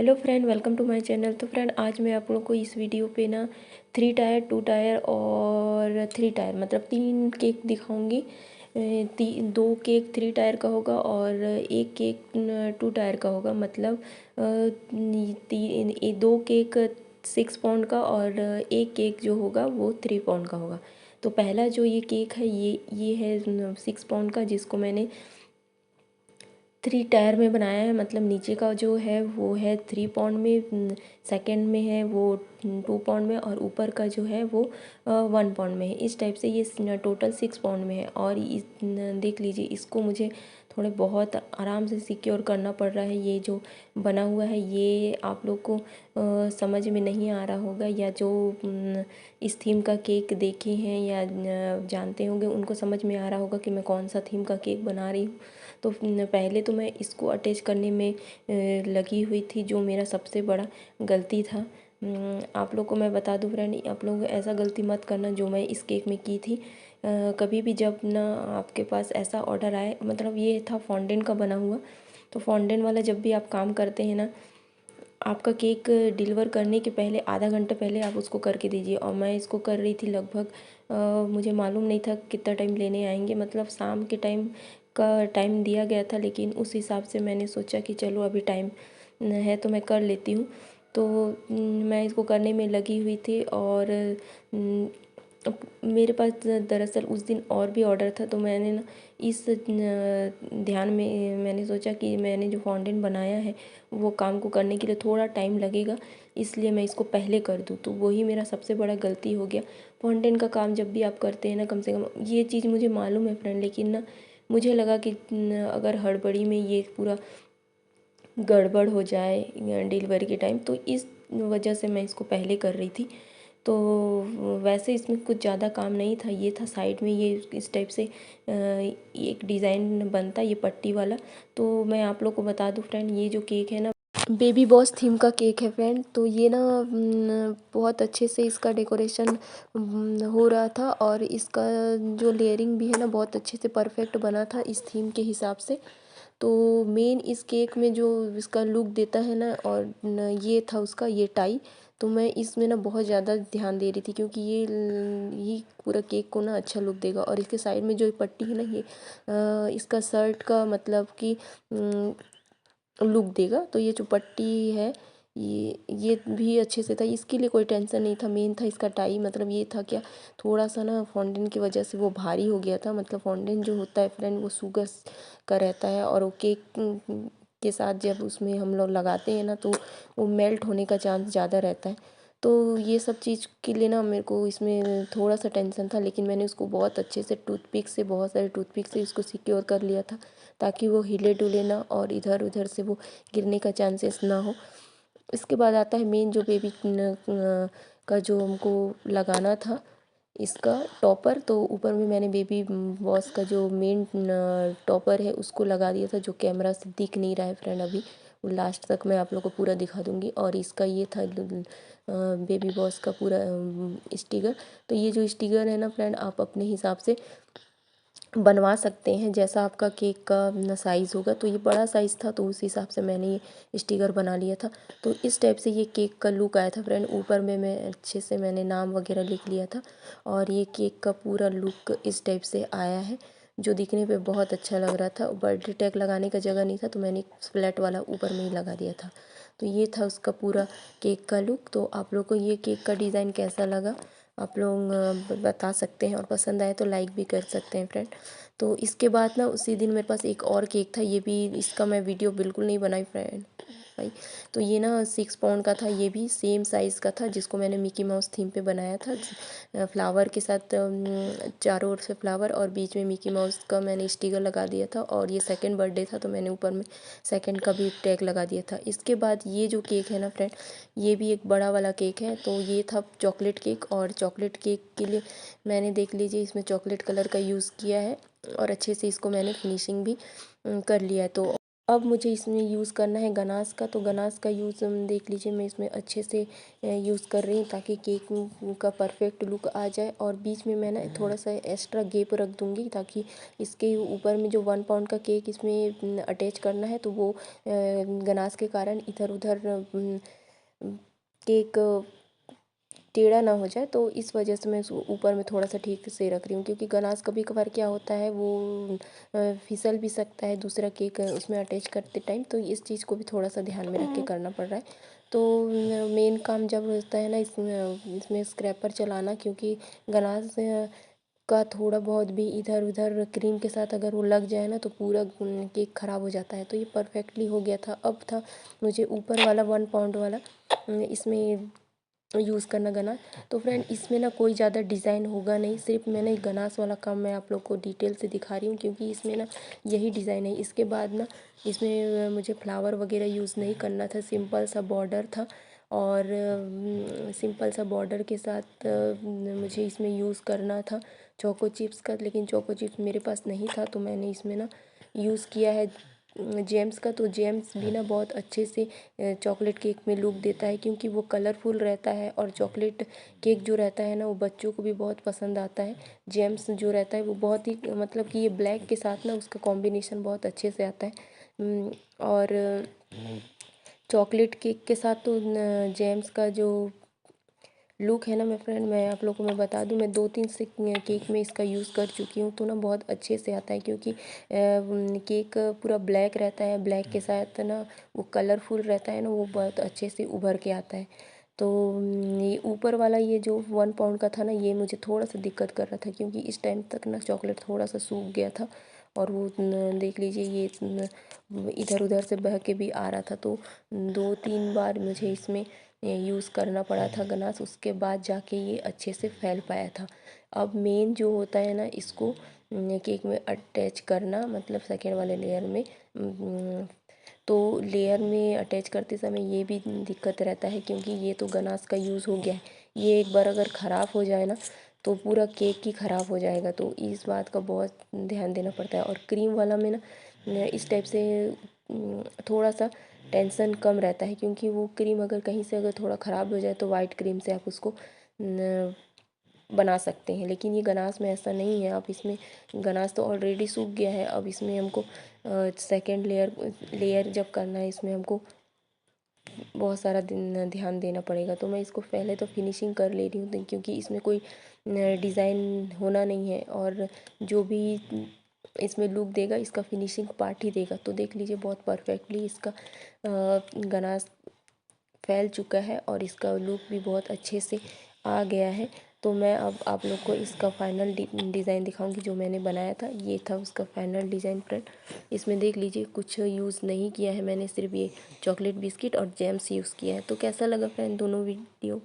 Hello friend, welcome to my channel. तो friend, आज मैं आप लोगों को इस वीडियो पे ना 3 टायर, 2 टायर और 3 टायर मतलब 3 केक दिखाऊंगी। 2 केक 3 टायर का होगा और 1 केक 2 टायर का होगा। मतलब 2 केक 6 पाउंड का और 1 केक जो होगा वो 3 पाउंड का होगा। तो पहला जो ये केक है ये है 6 पाउंड का, जिसको मैंने 3 टायर में बनाया है। मतलब नीचे का जो है वो है 3 पाउंड में, सेकंड में है वो 2 पाउंड में और ऊपर का जो है वो 1 पाउंड में है। इस टाइप से ये टोटल 6 पाउंड में है। और देख लीजिए, इसको मुझे थोड़े बहुत आराम से सिक्योर करना पड़ रहा है। ये जो बना हुआ है ये आप लोग को समझ में नहीं आ रहा होगा, या जो इस थीम का केक देखे हैं या जानते होंगे उनको समझ में आ रहा होगा कि मैं कौन सा थीम का केक बना रही हूँ। तो पहले तो मैं इसको अटैच करने में लगी हुई थी, जो मेरा सबसे बड़ा गलती था। आप लोग को मैं बता दूं फ्रेंड, आप लोग ऐसा गलती मत करना जो मैं इस केक में की थी। कभी भी जब ना आपके पास ऐसा ऑर्डर आए, मतलब ये था फॉन्डेंट का बना हुआ, तो फॉन्डेंट वाला जब भी आप काम करते हैं ना, आपका केक डिलीवर करने के पहले आधा घंटा पहले आप उसको करके दीजिए। और मैं इसको कर रही थी लगभग मुझे मालूम नहीं था कितना टाइम लेने आएंगे। मतलब शाम के टाइम का टाइम दिया गया था, लेकिन उस हिसाब से मैंने सोचा कि चलो अभी टाइम है तो मैं कर लेती हूँ। तो मैं इसको करने में लगी हुई थी। और मेरे पास दरअसल उस दिन और भी ऑर्डर था, तो मैंने ना इस ध्यान में मैंने सोचा कि मैंने जो फॉन्डेंट बनाया है वो काम को करने के लिए थोड़ा टाइम लगेगा, इसलिए मैं इसको पहले कर दूँ। तो वही मेरा सबसे बड़ा गलती हो गया। फॉन्डेंट का काम जब भी आप करते हैं ना, कम से कम ये चीज़ मुझे मालूम है फ्रेंड, लेकिन ना मुझे लगा कि अगर हड़बड़ी में ये पूरा गड़बड़ हो जाए डिलीवरी के टाइम, तो इस वजह से मैं इसको पहले कर रही थी। तो वैसे इसमें कुछ ज़्यादा काम नहीं था। ये था साइड में, ये इस टाइप से एक डिज़ाइन बनता है ये पट्टी वाला। तो मैं आप लोग को बता दूं फ्रेंड, ये जो केक है ना बेबी बॉस थीम का केक है फ्रेंड। तो ये ना बहुत अच्छे से इसका डेकोरेशन हो रहा था, और इसका जो लेयरिंग भी है ना बहुत अच्छे से परफेक्ट बना था इस थीम के हिसाब से। तो मेन इस केक में जो इसका लुक देता है ना, और ये था उसका ये टाई। तो मैं इसमें ना बहुत ज़्यादा ध्यान दे रही थी, क्योंकि ये पूरा केक को ना अच्छा लुक देगा। और इसके साइड में जो पट्टी है ना, ये इसका शर्ट का मतलब कि लुक देगा। तो ये जो पट्टी है ये भी अच्छे से था, इसके लिए कोई टेंशन नहीं था। मेन था इसका टाई। मतलब ये था क्या, थोड़ा सा ना फॉन्डेंट की वजह से वो भारी हो गया था। मतलब फॉन्डेंट जो होता है फ्रेंड वो शुगर का रहता है, और वो केक के साथ जब उसमें हम लोग लगाते हैं ना, तो वो मेल्ट होने का चांस ज़्यादा रहता है। तो ये सब चीज़ के लिए ना मेरे को इसमें थोड़ा सा टेंशन था, लेकिन मैंने उसको बहुत अच्छे से टूथपिक से, बहुत सारे टूथपिक से इसको सिक्योर कर लिया था, ताकि वो हिले डुले ना और इधर उधर से वो गिरने का चांसेस ना हो। इसके बाद आता है मेन जो बेबी का जो हमको लगाना था, इसका टॉपर। तो ऊपर में मैंने बेबी बॉस का जो मेन टॉपर है उसको लगा दिया था, जो कैमरा से दिख नहीं रहा है फ्रेंड अभी। वो लास्ट तक मैं आप लोग को पूरा दिखा दूंगी। और इसका ये था बेबी बॉस का पूरा स्टिकर। तो ये जो स्टिकर है ना फ्रेंड, आप अपने हिसाब से बनवा सकते हैं, जैसा आपका केक का साइज़ होगा। तो ये बड़ा साइज़ था, तो उस हिसाब से मैंने ये स्टिकर बना लिया था। तो इस टाइप से ये केक का लुक आया था फ्रेंड। ऊपर में मैं अच्छे से मैंने नाम वगैरह लिख लिया था, और ये केक का पूरा लुक इस टाइप से आया है, जो दिखने पे बहुत अच्छा लग रहा था। बर्थडे टैग लगाने का जगह नहीं था, तो मैंने फ्लैट वाला ऊपर में ही लगा दिया था। तो ये था उसका पूरा केक का लुक। तो आप लोग को ये केक का डिज़ाइन कैसा लगा आप लोग बता सकते हैं, और पसंद आए तो लाइक भी कर सकते हैं फ्रेंड। तो इसके बाद ना उसी दिन मेरे पास एक और केक था, ये भी इसका मैं वीडियो बिल्कुल नहीं बनाई फ्रेंड भाई। तो ये ना 6 पाउंड का था, ये भी सेम साइज़ का था, जिसको मैंने मिकी माउस थीम पे बनाया था। फ्लावर के साथ चारों ओर से फ्लावर, और बीच में मिकी माउस का मैंने स्टिकर लगा दिया था। और ये सेकंड बर्थडे था, तो मैंने ऊपर में सेकंड का भी टैग लगा दिया था। इसके बाद ये जो केक है ना फ्रेंड, ये भी एक बड़ा वाला केक है। तो ये था चॉकलेट केक, और चॉकलेट केक के लिए मैंने देख लीजिए इसमें चॉकलेट कलर का यूज़ किया है, और अच्छे से इसको मैंने फिनिशिंग भी कर लिया है। तो अब मुझे इसमें यूज़ करना है गनास का। तो गनास का यूज़ देख लीजिए मैं इसमें अच्छे से यूज़ कर रही हूँ ताकि केक का परफेक्ट लुक आ जाए। और बीच में मैं ना थोड़ा सा एक्स्ट्रा गैप रख दूँगी ताकि इसके ऊपर में जो 1 पाउंड का केक इसमें अटैच करना है तो वो गनास के कारण इधर उधर केक टेढ़ा ना हो जाए। तो इस वजह से मैं उसको ऊपर में थोड़ा सा ठीक से रख रही हूँ, क्योंकि गनास कभी कभार क्या होता है वो फिसल भी सकता है दूसरा केक उसमें अटैच करते टाइम। तो इस चीज़ को भी थोड़ा सा ध्यान में रख के करना पड़ रहा है। तो मेन काम जब होता है ना इसमें स्क्रैपर चलाना, क्योंकि गनास का थोड़ा बहुत भी इधर उधर क्रीम के साथ अगर वो लग जाए ना तो पूरा केक ख़राब हो जाता है। तो ये परफेक्टली हो गया था। अब था मुझे ऊपर वाला 1 पाउंड वाला इसमें यूज़ करना गनास। तो फ्रेंड इसमें ना कोई ज़्यादा डिज़ाइन होगा नहीं, सिर्फ मैंने गनास वाला काम मैं आप लोग को डिटेल से दिखा रही हूँ, क्योंकि इसमें ना यही डिज़ाइन है। इसके बाद ना इसमें मुझे फ्लावर वगैरह यूज़ नहीं करना था, सिंपल सा बॉर्डर था। और सिंपल सा बॉर्डर के साथ मुझे इसमें यूज़ करना था चोको चिप्स का, लेकिन चोको चिप्स मेरे पास नहीं था। तो मैंने इसमें ना यूज़ किया है जेम्स का। तो जेम्स भी ना बहुत अच्छे से चॉकलेट केक में लुक देता है, क्योंकि वो कलरफुल रहता है। और चॉकलेट केक जो रहता है ना वो बच्चों को भी बहुत पसंद आता है। जेम्स जो रहता है वो बहुत ही मतलब कि ये ब्लैक के साथ ना उसका कॉम्बिनेशन बहुत अच्छे से आता है। और चॉकलेट केक के साथ तो जेम्स का जो लुक है ना मैं फ्रेंड मैं आप लोगों को मैं बता दूं, मैं 2-3 से केक में इसका यूज़ कर चुकी हूँ। तो ना बहुत अच्छे से आता है, क्योंकि केक पूरा ब्लैक रहता है, ब्लैक के साथ ना वो कलरफुल रहता है ना, वो बहुत अच्छे से उभर के आता है। तो ये ऊपर वाला ये जो 1 पाउंड का था ना, ये मुझे थोड़ा सा दिक्कत कर रहा था, क्योंकि इस टाइम तक ना चॉकलेट थोड़ा सा सूख गया था। और वो देख लीजिए ये इधर उधर से बह के भी आ रहा था। तो 2-3 बार मुझे इसमें यूज़ करना पड़ा था गनास, उसके बाद जाके ये अच्छे से फैल पाया था। अब मेन जो होता है ना इसको केक में अटैच करना, मतलब सेकेंड वाले लेयर में तो लेयर में अटैच करते समय ये भी दिक्कत रहता है, क्योंकि ये तो गनास का यूज़ हो गया है। ये एक बार अगर ख़राब हो जाए ना तो पूरा केक ही ख़राब हो जाएगा। तो इस बात का बहुत ध्यान देना पड़ता है। और क्रीम वाला में ना इस टाइप से थोड़ा सा टेंशन कम रहता है, क्योंकि वो क्रीम अगर कहीं से अगर थोड़ा ख़राब हो जाए तो वाइट क्रीम से आप उसको बना सकते हैं। लेकिन ये गनास में ऐसा नहीं है। आप इसमें गनास तो ऑलरेडी सूख गया है, अब इसमें हमको सेकेंड लेयर जब करना है इसमें हमको बहुत सारा ध्यान देना पड़ेगा। तो मैं इसको पहले तो फिनिशिंग कर ले रही हूँ, क्योंकि इसमें कोई डिज़ाइन होना नहीं है। और जो भी इसमें लुक देगा इसका फिनिशिंग पार्ट ही देगा। तो देख लीजिए बहुत परफेक्टली इसका गनास फैल चुका है और इसका लुक भी बहुत अच्छे से आ गया है। तो मैं अब आप लोग को इसका फाइनल डिज़ाइन दिखाऊंगी जो मैंने बनाया था। ये था उसका फाइनल डिज़ाइन फ्रेंड। इसमें देख लीजिए कुछ यूज़ नहीं किया है मैंने, सिर्फ ये चॉकलेट बिस्किट और जेम्स यूज़ किया है। तो कैसा लगा फ्रेंड दोनों वीडियो?